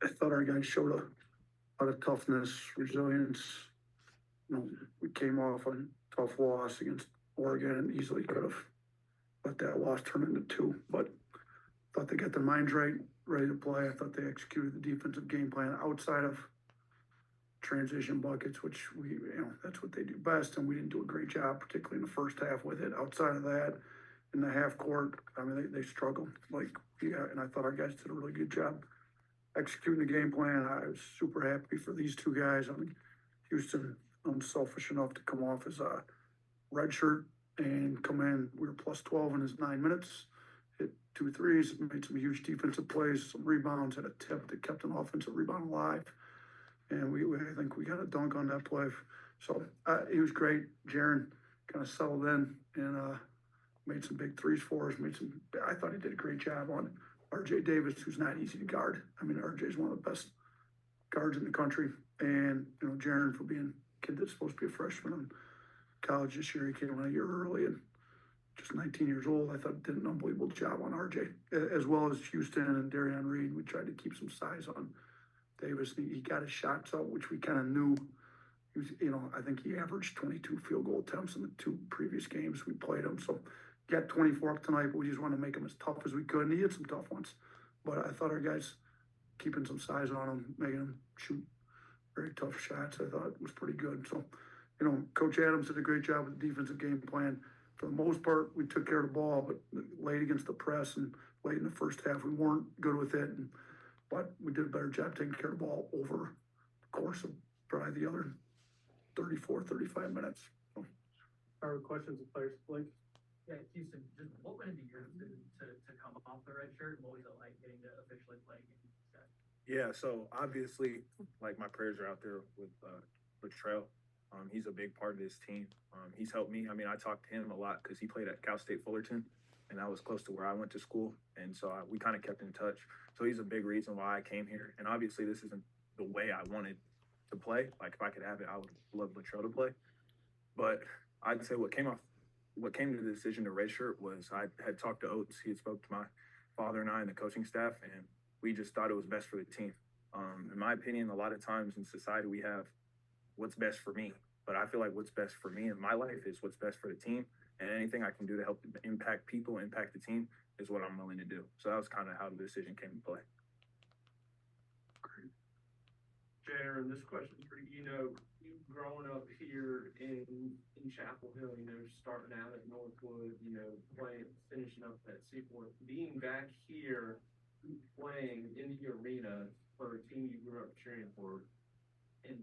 I thought our guys showed a lot of toughness, resilience. We came off a tough loss against Oregon and easily could have let that loss turn into two. But I thought they got their minds right, ready to play. I thought they executed the defensive game plan outside of transition buckets, which that's what they do best. And we didn't do a great job, particularly in the first half with it. Outside of that, in the half court, I mean, they struggled. And I thought our guys did a really good job executing the game plan. I was super happy for these two guys. I mean, Houston, unselfish enough to come off as a red shirt and come in. We were plus 12 in his 9 minutes, hit 2 threes, made some huge defensive plays, some rebounds, had a tip that kept an offensive rebound alive. And I think we got a dunk on that play. So he was great. Jarin kind of settled in and made some big threes for us. I thought he did a great job on RJ Davis, who's not easy to guard. I mean, RJ is one of the best guards in the country. And, Jarin, for being a kid that's supposed to be a freshman in college this year, he came in a year early and just 19 years old. I thought did an unbelievable job on RJ, as well as Houston and Darian Reed. We tried to keep some size on Davis. He got his shots up, which we kind of knew. He was, I think he averaged 22 field goal attempts in the 2 previous games we played him. So got 24 up tonight, but we just wanted to make him as tough as we could. And he had some tough ones. But I thought our guys keeping some size on him, making him shoot very tough shots, I thought was pretty good. So, Coach Adams did a great job with the defensive game plan. For the most part, we took care of the ball, but late against the press and late in the first half, we weren't good with it. But we did a better job taking care of the ball over the course of probably the other 34, 35 minutes. So. Our questions of players, Blake? Yeah, Houston, just what went into your decision to come off the red shirt? What was it like getting to officially play games? Yeah, so obviously, my prayers are out there with Latrell. He's a big part of this team. He's helped me. I mean, I talked to him a lot because he played at Cal State Fullerton, and that was close to where I went to school. And so we kind of kept in touch. So he's a big reason why I came here. And obviously, this isn't the way I wanted to play. Like, if I could have it, I would love Latrell to play. But I'd say what came to the decision to redshirt was I had talked to Oats. He had spoke to my father and I and the coaching staff, and we just thought it was best for the team. In my opinion, a lot of times in society we have what's best for me, but I feel like what's best for me in my life is what's best for the team, and anything I can do to help impact people, impact the team is what I'm willing to do. So that was kind of how the decision came to play. Great. Jarin, this question's for you. You growing up here in Chapel Hill, starting out at Northwood, finishing up at Seaport, being back here, playing in the arena for a team you grew up cheering for, and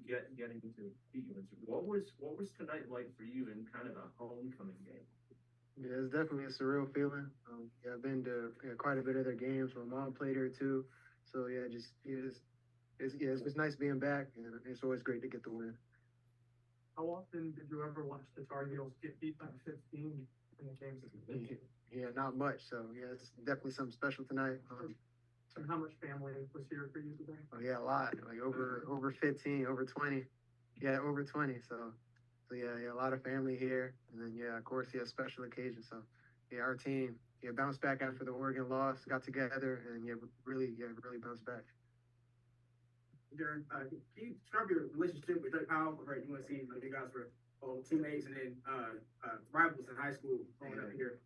getting into Stevens. What was tonight like for you in kind of a homecoming game? Yeah, it's definitely a surreal feeling. I've been to quite a bit of their games. My mom played here too, so it's nice being back, and it's always great to get the win. How often did you ever watch the Tar Heels get beat by 15 in the games? Yeah, not much. So yeah, it's definitely something special tonight. And how much family was here for you today? Oh yeah, a lot. Like over 15, over 20. Yeah, over 20. So yeah, a lot of family here, and then of course, special occasion. So yeah, our team bounced back after the Oregon loss, got together, and really bounced back. Jarin, can you describe your relationship with Drake Powell? Right, UNC, you guys were teammates and then rivals in high school growing up here.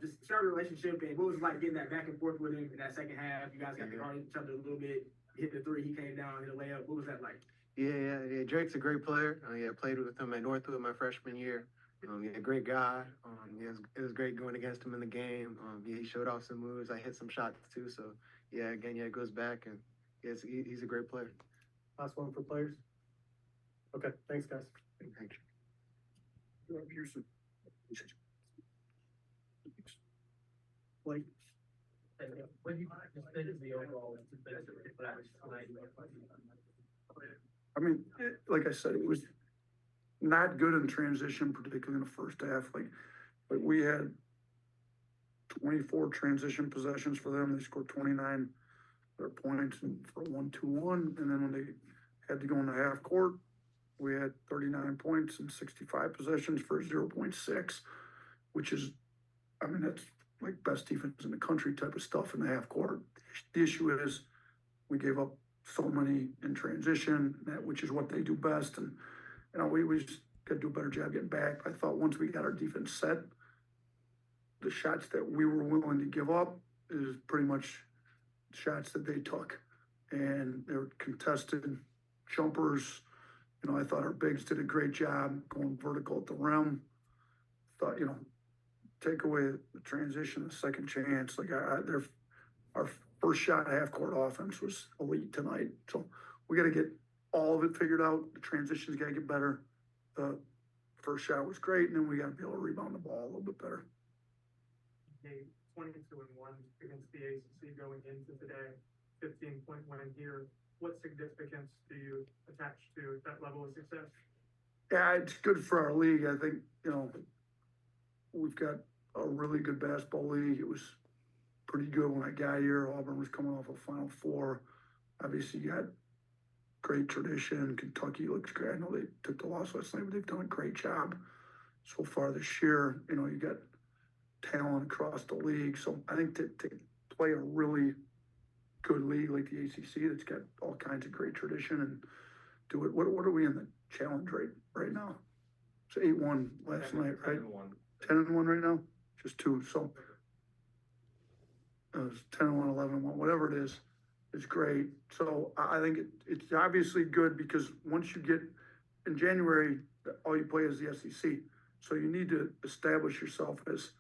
Just describe your relationship and what was it like getting that back and forth with him in that second half? You guys got to guard each other a little bit. You hit the three, he came down, hit a layup. What was that like? Yeah. Drake's a great player. I played with him at Northwood my freshman year. Great guy. It was great going against him in the game. He showed off some moves. I hit some shots too. So it goes back, and he's a great player. Last one for players. Okay, thanks guys. Thanks. Houston. When you just finished the overall, I mean, like I said, it was not good in transition, particularly in the first half. But we had 24 transition possessions for them. They scored 29 points for a 1-2-1. And then when they had to go in the half court, we had 39 points and 65 possessions for 0.6, which is, that's like best defense in the country type of stuff in the half court. The issue is we gave up so many in transition, which is what they do best. And, we just got to do a better job getting back. I thought once we got our defense set, the shots that we were willing to give up is pretty much shots that they took. And they were contested jumpers. I thought our bigs did a great job going vertical at the rim. Thought, take away the transition, the second chance. Like our first shot half court offense was elite tonight. So we got to get all of it figured out. The transitions got to get better. The first shot was great, and then we got to be able to rebound the ball a little bit better. A 22-1 against the ACC going into today, 15-point win here. What significance do you attach to that level of success? Yeah, it's good for our league. I think, we've got a really good basketball league. It was pretty good when I got here. Auburn was coming off a Final Four. Obviously, you got great tradition. Kentucky looks great. I know they took the loss last night, but they've done a great job so far this year. You got talent across the league. So I think to play a really good league like the ACC that's got all kinds of great tradition and do it. What are we in the challenge right now? It's 8-1 last night, right? 10-1 right now, just 2. So it was 10-1, 11-1, whatever it is. It's great. So I think it's obviously good because once you get in January, all you play is the SEC. So you need to establish yourself as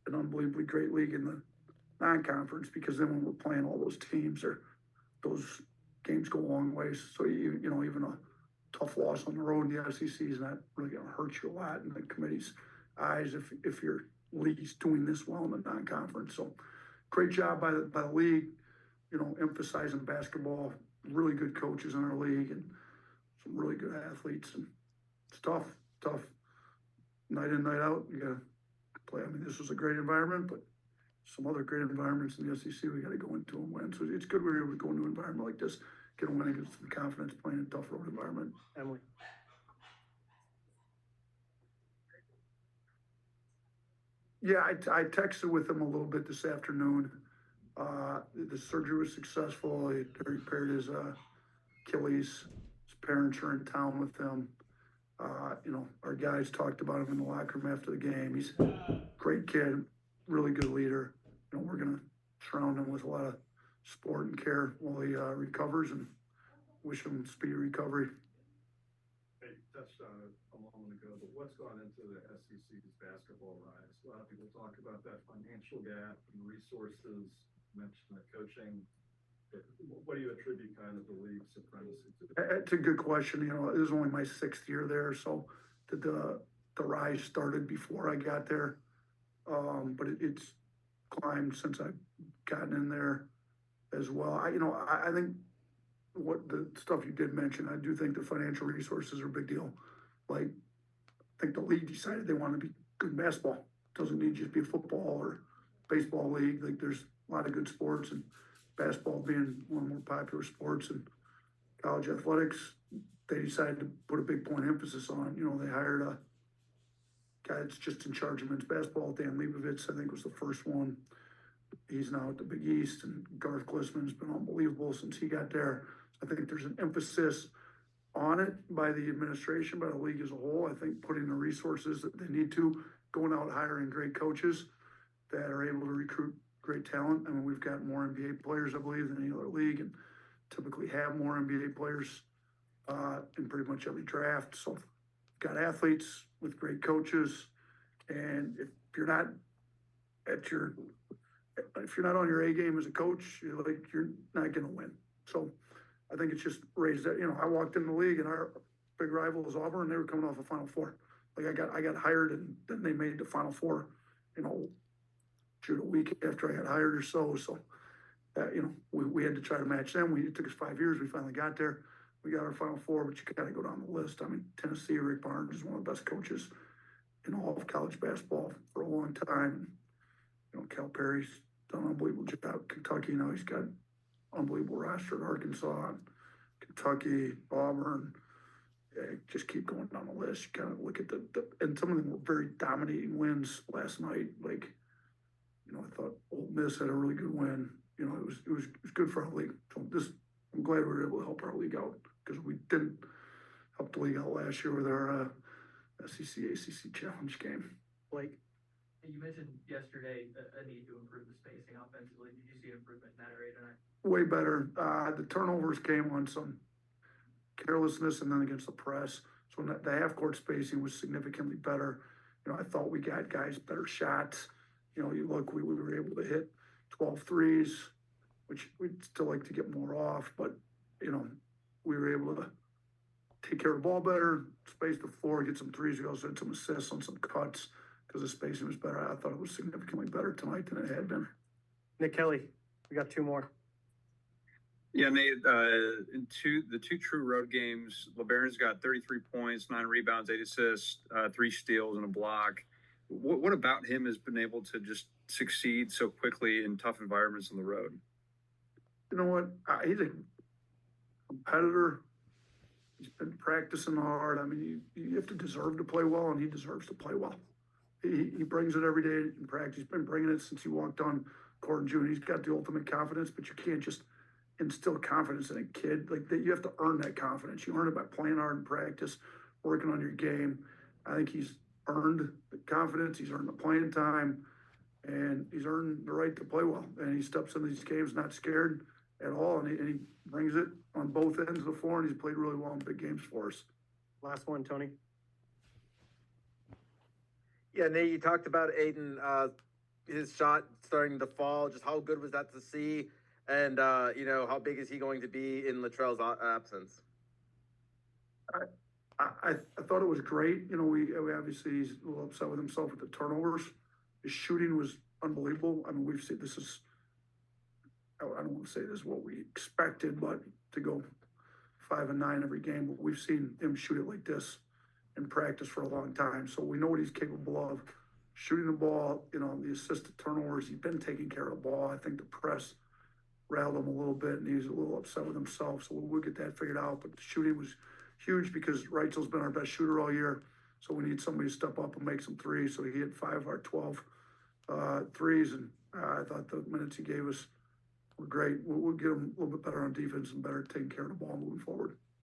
an unbelievably great league in the non-conference, because then when we're playing all those teams, those games go a long ways. So even a tough loss on the road in the SEC is not really going to hurt you a lot in the committee's eyes if your league's doing this well in the non-conference. So great job by the league, emphasizing basketball. Really good coaches in our league and some really good athletes. And it's tough, night in, night out. You got to play. I mean, this was a great environment, but some other great environments in the SEC, we got to go into and win. So it's good we're able to go into an environment like this, get a win and get some confidence playing in a tough road environment. Emily. Yeah, I texted with him a little bit this afternoon. The surgery was successful. He repaired his Achilles. His parents are in town with him. Our guys talked about him in the locker room after the game. He's a great kid, really good leader. We're going to surround him with a lot of support and care while he recovers, and wish him speedy recovery. Hey, you touched on it a moment ago, but what's gone into the SEC's basketball rise? A lot of people talk about that financial gap and resources, mentioned the coaching. What do you attribute kind of the league's supremacy to? It's a good question. It was only my 6th year there, so the rise started before I got there. But it's climbed since I've gotten in there as well. I think what the stuff you did mention, I do think the financial resources are a big deal. Like, I think the league decided they want to be good in basketball. It doesn't need to just be a football or baseball league. Like, there's a lot of good sports, and basketball being one of the more popular sports in college athletics, they decided to put a big point of emphasis on. They hired a guy that's just in charge of men's basketball, Dan Leibovitz, I think was the first one. He's now at the Big East, and Garth Glissman's been unbelievable since he got there. I think there's an emphasis on it by the administration, by the league as a whole. I think putting the resources that they need to, going out hiring great coaches that are able to recruit great talent. I mean, we've got more NBA players, I believe, than any other league, and typically have more NBA players in pretty much every draft. So got athletes with great coaches, and if you're not on your A game as a coach, you're not going to win. So I think it's just raised that. I walked in the league, and our big rival was Auburn, and they were coming off a Final Four. Like, I got hired, and then they made the Final Four. Shoot, a week after I got hired or so. So, we had to try to match them. It took us 5 years. We finally got there. We got our Final Four, but you got to go down the list. I mean, Tennessee, Rick Barnes is one of the best coaches in all of college basketball for a long time. Calipari's done an unbelievable job. Kentucky, now he's got unbelievable roster at Arkansas, Kentucky, Auburn. Just keep going down the list. You kind of look at and some of them were very dominating wins last night. Like, I thought Ole Miss had a really good win. you know, it was good for our league. So I'm glad we were able to help our league out because we didn't help the league out last year with our SEC ACC challenge game. Blake. You mentioned yesterday a need to improve the spacing offensively. Did you see improvement in that area tonight? Way better. The turnovers came on some carelessness and then against the press. So the half court spacing was significantly better. You know, I thought we got guys better shots. You know, you look, we were able to hit 12 threes, which we'd still like to get more off, but, you know, we were able to take care of the ball better, space the floor, get some threes. We also had some assists on some cuts because the spacing was better. I thought it was significantly better tonight than it had been. Nick Kelly, we got two more. Yeah, Nate, in the two true road games, LeBaron's got 33 points, 9 rebounds, 8 assists, 3 steals, and a block. What about him has been able to just succeed so quickly in tough environments on the road? You know what? He's a competitor. He's been practicing hard. I mean, you have to deserve to play well, and he deserves to play well. He brings it every day in practice. He's been bringing it since he walked on court in June. He's got the ultimate confidence, but you can't just instill confidence in a kid like that. You have to earn that confidence. You earn it by playing hard in practice, working on your game. I think he's earned the confidence. He's earned the playing time, and he's earned the right to play well. And he steps into these games not scared at all, and he brings it on both ends of the floor, and he's played really well in big games for us. Last one, Tony. Yeah, Nate, you talked about Aiden, his shot starting to fall. Just how good was that to see? And, you know, how big is he going to be in Latrell's absence? I thought it was great. You know, we obviously he's a little upset with himself with the turnovers. His shooting was unbelievable. I mean, we've seen this is, I don't want to say this is what we expected, but to go 5 and 9 every game, but we've seen him shoot it like this in practice for a long time. So we know what he's capable of. Shooting the ball, you know, the assisted turnovers, he's been taking care of the ball. I think the press rattled him a little bit, and he's a little upset with himself. So we'll get that figured out. But the shooting was huge because Reitzel's been our best shooter all year. So we need somebody to step up and make some threes. So he hit 5 of our 12 threes, and I thought the minutes he gave us were great. We'll get him a little bit better on defense and better taking care of the ball moving forward.